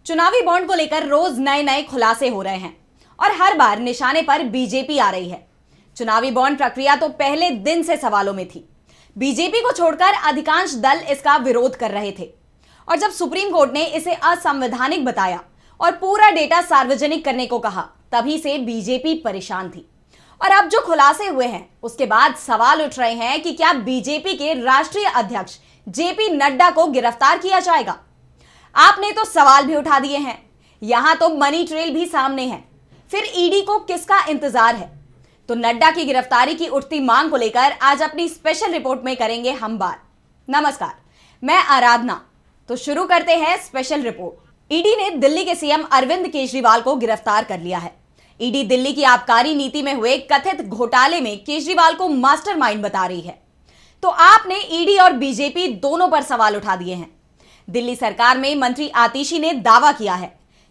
चुनावी बॉन्ड को लेकर रोज नए नए खुलासे हो रहे हैं और हर बार निशाने पर बीजेपी आ रही है। चुनावी बॉन्ड प्रक्रिया तो पहले दिन से सवालों में थी। बीजेपी को छोड़कर अधिकांश दल इसका विरोध कर रहे थे और जब सुप्रीम कोर्ट ने इसे असंवैधानिक बताया और पूरा डेटा सार्वजनिक करने को कहा, तभी से बीजेपी परेशान थी। और अब जो खुलासे हुए हैं उसके बाद सवाल उठ रहे हैं कि क्या बीजेपी के राष्ट्रीय अध्यक्ष जेपी नड्डा को गिरफ्तार किया जाएगा। आपने तो सवाल भी उठा दिए हैं, यहां तो मनी ट्रेल भी सामने है, फिर ईडी को किसका इंतजार है। तो नड्डा की गिरफ्तारी की उठती मांग को लेकर आज अपनी स्पेशल रिपोर्ट में करेंगे हम बात। नमस्कार, मैं आराधना। तो शुरू करते हैं स्पेशल रिपोर्ट। ईडी ने दिल्ली के सीएम अरविंद केजरीवाल को गिरफ्तार कर लिया है। ईडी दिल्ली की आबकारी नीति में हुए कथित घोटाले में केजरीवाल को मास्टरमाइंड बता रही है। तो आपने ईडी और बीजेपी दोनों पर सवाल उठा दिए हैं। दिल्ली सरकार में मंत्री आतिशी ने दावा किया है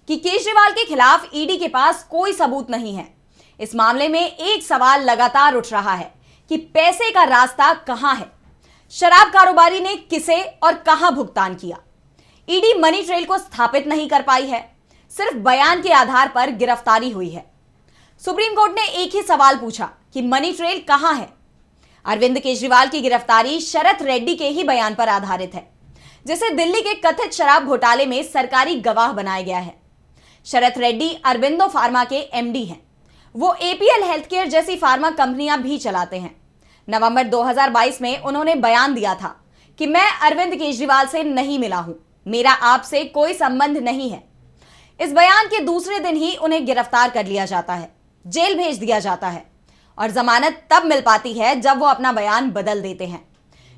कि केजरीवाल के खिलाफ ईडी के पास कोई सबूत नहीं है। इस मामले में एक सवाल लगातार उठ रहा है कि पैसे का रास्ता कहां है, शराब कारोबारी ने किसे और कहां भुगतान किया। ईडी मनी ट्रेल को स्थापित नहीं कर पाई है, सिर्फ बयान के आधार पर गिरफ्तारी हुई है। सुप्रीम कोर्ट ने एक ही सवाल पूछा कि मनी ट्रेल कहां है। अरविंद केजरीवाल की गिरफ्तारी शरत रेड्डी के ही बयान पर आधारित है, जिसे दिल्ली के कथित शराब घोटाले में सरकारी गवाह बनाया गया है। शरत रेड्डी अरबिंदो फार्मा के एमडी हैं। वो एपीएल हेल्थकेयर जैसी फार्मा कंपनियां भी चलाते हैं। नवंबर 2022 में उन्होंने बयान दिया था कि मैं अरविंद केजरीवाल से नहीं मिला हूं, मेरा आपसे कोई संबंध नहीं है। इस बयान के दूसरे दिन ही उन्हें गिरफ्तार कर लिया जाता है, जेल भेज दिया जाता है और जमानत तब मिल पाती है जब वो अपना बयान बदल देते हैं।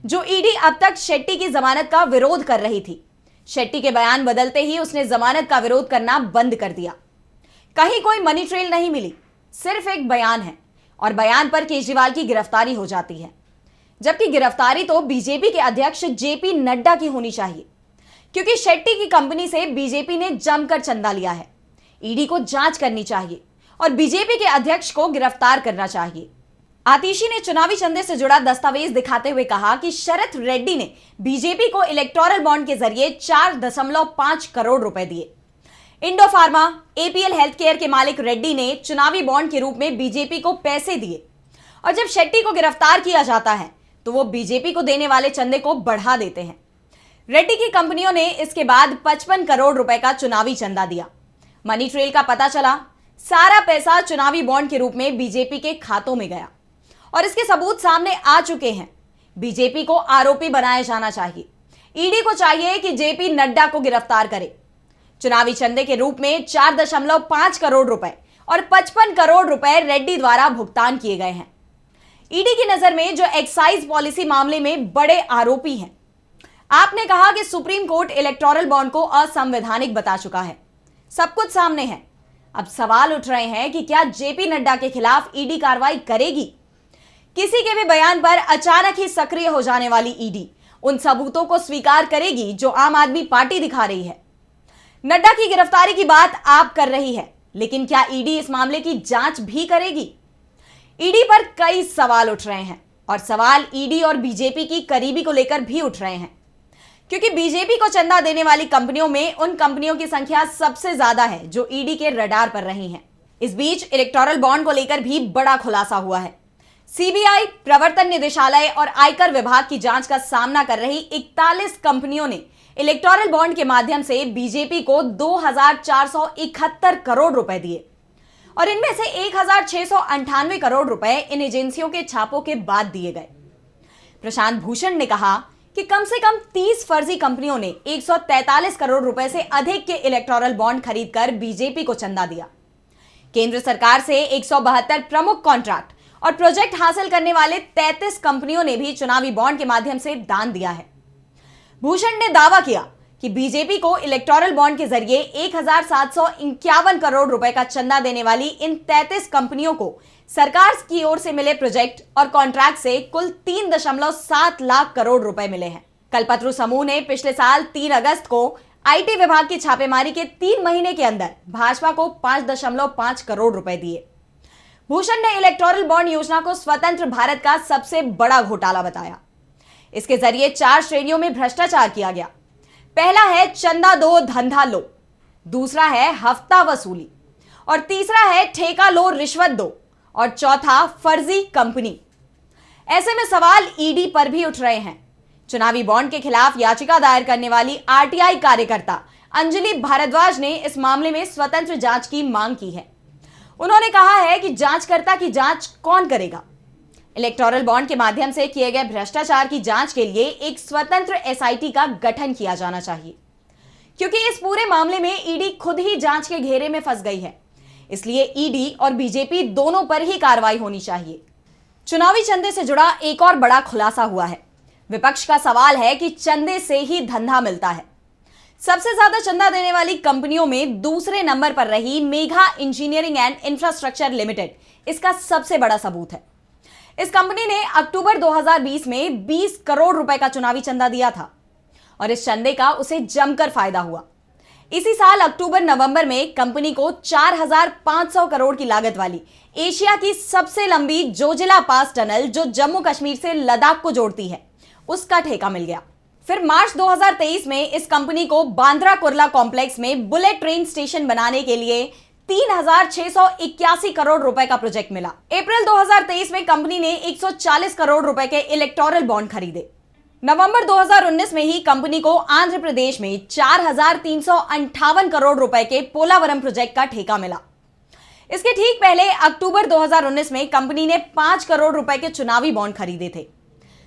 जो ईडी अब तक शेट्टी की जमानत का विरोध कर रही थी, शेट्टी के बयान बदलते ही उसने जमानत का विरोध करना बंद कर दिया। कहीं कोई मनी ट्रेल नहीं मिली, सिर्फ एक बयान है और बयान पर केजरीवाल की गिरफ्तारी हो जाती है। जबकि गिरफ्तारी तो बीजेपी के अध्यक्ष जेपी नड्डा की होनी चाहिए, क्योंकि शेट्टी की कंपनी से बीजेपी ने जमकर चंदा लिया है। ईडी को जांच करनी चाहिए और बीजेपी के अध्यक्ष को गिरफ्तार करना चाहिए। आतिशी ने चुनावी चंदे से जुड़ा दस्तावेज दिखाते हुए कहा कि शरत रेड्डी ने बीजेपी को इलेक्टोरल बॉन्ड के जरिए 4.5 करोड़ रुपए दिए। इंडो फार्मा, एपीएल हेल्थकेयर के मालिक रेड्डी ने चुनावी बॉन्ड के रूप में बीजेपी को पैसे दिए और जब शेट्टी को गिरफ्तार किया जाता है तो वो बीजेपी को देने वाले चंदे को बढ़ा देते हैं। रेड्डी की कंपनियों ने इसके बाद 55 करोड़ रुपए का चुनावी चंदा दिया। मनी ट्रेल का पता चला, सारा पैसा चुनावी बॉन्ड के रूप में बीजेपी के खातों में गया और इसके सबूत सामने आ चुके हैं। बीजेपी को आरोपी बनाया जाना चाहिए। ईडी को चाहिए कि जेपी नड्डा को गिरफ्तार करे। चुनावी चंदे के रूप में 4.5 करोड़ रुपए और 55 करोड़ रुपए रेड्डी द्वारा भुगतान किए गए हैं। ईडी की नजर में जो एक्साइज पॉलिसी मामले में बड़े आरोपी हैं। आपने कहा कि सुप्रीम कोर्ट इलेक्टोरल बॉन्ड को असंवैधानिक बता चुका है, सब कुछ सामने है। अब सवाल उठ रहे हैं कि क्या जेपी नड्डा के खिलाफ ईडी कार्रवाई करेगी। किसी के भी बयान पर अचानक ही सक्रिय हो जाने वाली ईडी उन सबूतों को स्वीकार करेगी जो आम आदमी पार्टी दिखा रही है। नड्डा की गिरफ्तारी की बात आप कर रही है, लेकिन क्या ईडी इस मामले की जांच भी करेगी। ईडी पर कई सवाल उठ रहे हैं और सवाल ईडी और बीजेपी की करीबी को लेकर भी उठ रहे हैं, क्योंकि बीजेपी को चंदा देने वाली कंपनियों में उन कंपनियों की संख्या सबसे ज्यादा है जो ईडी के रडार पर रही हैं। इस बीच इलेक्टोरल बॉन्ड को लेकर भी बड़ा खुलासा हुआ है। सीबीआई, प्रवर्तन निदेशालय और आयकर विभाग की जांच का सामना कर रही 41 कंपनियों ने इलेक्टोरल बॉन्ड के माध्यम से बीजेपी को 2,471 करोड़ रुपए दिए और इनमें से 1,698 करोड़ रुपए इन एजेंसियों के छापों के बाद दिए गए। प्रशांत भूषण ने कहा कि कम से कम 30 फर्जी कंपनियों ने 143 करोड़ रुपए से अधिक के इलेक्टोरल बॉन्ड खरीदकर बीजेपी को चंदा दिया। केंद्र सरकार से 172 प्रमुख कॉन्ट्रैक्ट और प्रोजेक्ट हासिल करने वाले 33 कंपनियों ने भी चुनावी बॉन्ड के माध्यम से दान दिया है। भूषण ने दावा किया कि बीजेपी को इलेक्टोरल बॉन्ड के जरिए 1,751 करोड़ रुपए का चंदा देने वाली इन 33 कंपनियों को सरकार की ओर से मिले प्रोजेक्ट और कॉन्ट्रैक्ट से कुल 3.7 लाख करोड़ रुपए मिले हैं। कल्पतरु समूह ने पिछले साल 3 अगस्त को आईटी विभाग की छापेमारी के 3 महीने के अंदर भाजपा को 5.5 करोड़ रुपए दिए। भूषण ने इलेक्टोरल बॉन्ड योजना को स्वतंत्र भारत का सबसे बड़ा घोटाला बताया। इसके जरिए 4 श्रेणियों में भ्रष्टाचार किया गया। पहला है चंदा दो धंधा लो, दूसरा है हफ्ता वसूली, और तीसरा है ठेका लो रिश्वत दो, और चौथा फर्जी कंपनी। ऐसे में सवाल ईडी पर भी उठ रहे हैं। चुनावी बॉन्ड के खिलाफ याचिका दायर करने वाली आरटीआई कार्यकर्ता अंजलि भारद्वाज ने इस मामले में स्वतंत्र जांच की मांग की है। उन्होंने कहा है कि जांचकर्ता की जांच कौन करेगा। इलेक्टोरल बॉन्ड के माध्यम से किए गए भ्रष्टाचार की जांच के लिए एक स्वतंत्र एसआईटी का गठन किया जाना चाहिए, क्योंकि इस पूरे मामले में ईडी खुद ही जांच के घेरे में फंस गई है। इसलिए ईडी और बीजेपी दोनों पर ही कार्रवाई होनी चाहिए। चुनावी चंदे से जुड़ा एक और बड़ा खुलासा हुआ है। विपक्ष का सवाल है कि चंदे से ही धंधा मिलता है। सबसे ज्यादा चंदा देने वाली कंपनियों में दूसरे नंबर पर रही Megha engineering and infrastructure limited इसका सबसे बड़ा सबूत है। इस कंपनी ने अक्टूबर 2020 में 20 करोड़ रुपए का चुनावी चंदा दिया था और इस चंदे का उसे जमकर फायदा हुआ। इसी साल अक्टूबर नवंबर में कंपनी को 4,500 करोड़ की लागत वाली एशिया की सबसे लंबी जोजिला पास टनल, जो जम्मू कश्मीर से लद्दाख को जोड़ती है, उसका ठेका मिल गया। फिर मार्च 2023 में इस कंपनी को बांद्रा कुर्ला कॉम्प्लेक्स में बुलेट ट्रेन स्टेशन बनाने के लिए 3,681 करोड़ रुपए का प्रोजेक्ट मिला। अप्रैल 2023 में कंपनी ने 140 करोड़ रुपए के इलेक्टोरल बॉन्ड खरीदे। नवंबर 2019 में ही कंपनी को आंध्र प्रदेश में 4,358 करोड़ रुपए के पोलावरम प्रोजेक्ट का ठेका मिला। इसके ठीक पहले अक्टूबर 2019 में कंपनी ने 5 करोड़ रुपए के चुनावी बॉन्ड खरीदे थे।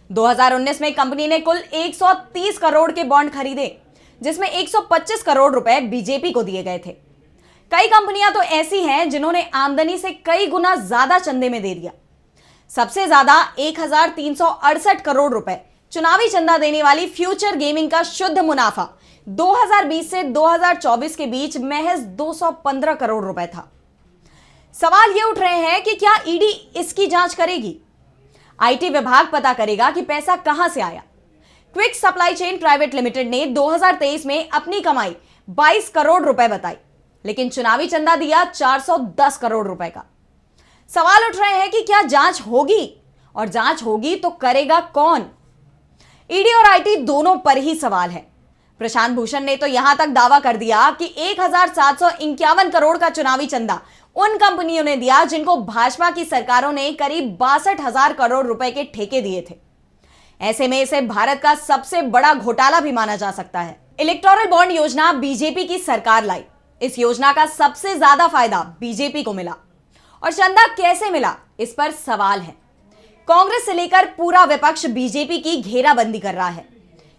2019 में कंपनी ने कुल 130 करोड़ के बॉन्ड खरीदे, जिसमें 125 करोड़ रुपए बीजेपी को दिए गए थे। कई कंपनियां तो ऐसी हैं जिन्होंने आमदनी से कई गुना ज्यादा चंदे में दे दिया। सबसे ज्यादा 1,368 करोड़ रुपए चुनावी चंदा देने वाली फ्यूचर गेमिंग का शुद्ध मुनाफा 2020 से 2024 के बीच महज 215 करोड़ रुपए था। सवाल यह उठ रहे हैं कि क्या ईडी इसकी जांच करेगी? आईटी विभाग पता करेगा कि पैसा कहां से आया। Quick supply chain private limited ने 2023 में अपनी कमाई 22 करोड़ रुपए बताई, लेकिन चुनावी चंदा दिया 410 करोड़ रुपए का। सवाल उठ रहे हैं कि क्या जांच होगी, और जांच होगी तो करेगा कौन? ईडी और आईटी दोनों पर ही सवाल है। प्रशांत भूषण ने तो यहां तक दावा कर दिया कि 1,751 करोड़ का चुनावी चंदा उन कंपनियों ने दिया जिनको भाजपा की सरकारों ने करीब 62,000 करोड़ रुपए के ठेके दिए थे। ऐसे में इसे भारत का सबसे बड़ा घोटाला भी माना जा सकता है। इलेक्टोरल बॉन्ड योजना बीजेपी की सरकार लाई। इस योजना का सबसे ज्यादा फायदा बीजेपी को मिला, और चंदा कैसे मिला, इस पर सवाल है। कांग्रेस से लेकर पूरा विपक्ष बीजेपी की घेराबंदी कर रहा है।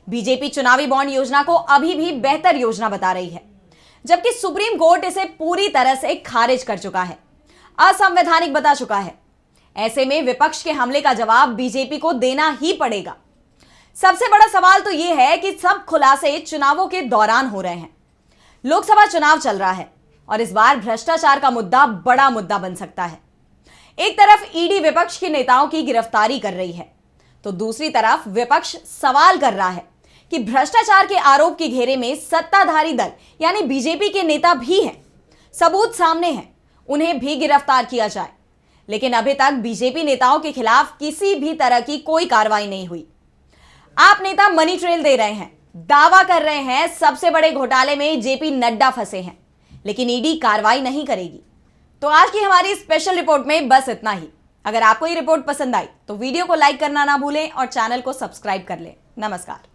बीजेपी चुनावी बॉन्ड योजना को अभी भी बेहतर योजना बता रही है, जबकि सुप्रीम कोर्ट इसे पूरी तरह से खारिज कर चुका है, असंवैधानिक बता चुका है। ऐसे में विपक्ष के हमले का जवाब बीजेपी को देना ही पड़ेगा। सबसे बड़ा सवाल तो यह है कि सब खुलासे चुनावों के दौरान हो रहे हैं। लोकसभा चुनाव चल रहा है और इस बार भ्रष्टाचार का मुद्दा बड़ा मुद्दा बन सकता है। एक तरफ ईडी विपक्ष के नेताओं की गिरफ्तारी कर रही है, तो दूसरी तरफ विपक्ष सवाल कर रहा है कि भ्रष्टाचार के आरोप के घेरे में सत्ताधारी दल यानी बीजेपी के नेता भी हैं। सबूत सामने हैं, उन्हें भी गिरफ्तार किया जाए। लेकिन अभी तक बीजेपी नेताओं के खिलाफ किसी भी तरह की कोई कार्रवाई नहीं हुई। आप नेता मनी ट्रेल दे रहे हैं, दावा कर रहे हैं सबसे बड़े घोटाले में जेपी नड्डा फंसे हैं, लेकिन ईडी कार्रवाई नहीं करेगी। तो आज की हमारी स्पेशल रिपोर्ट में बस इतना ही। अगर आपको ये रिपोर्ट पसंद आई तो वीडियो को लाइक करना ना भूलें और चैनल को सब्सक्राइब कर लें। नमस्कार।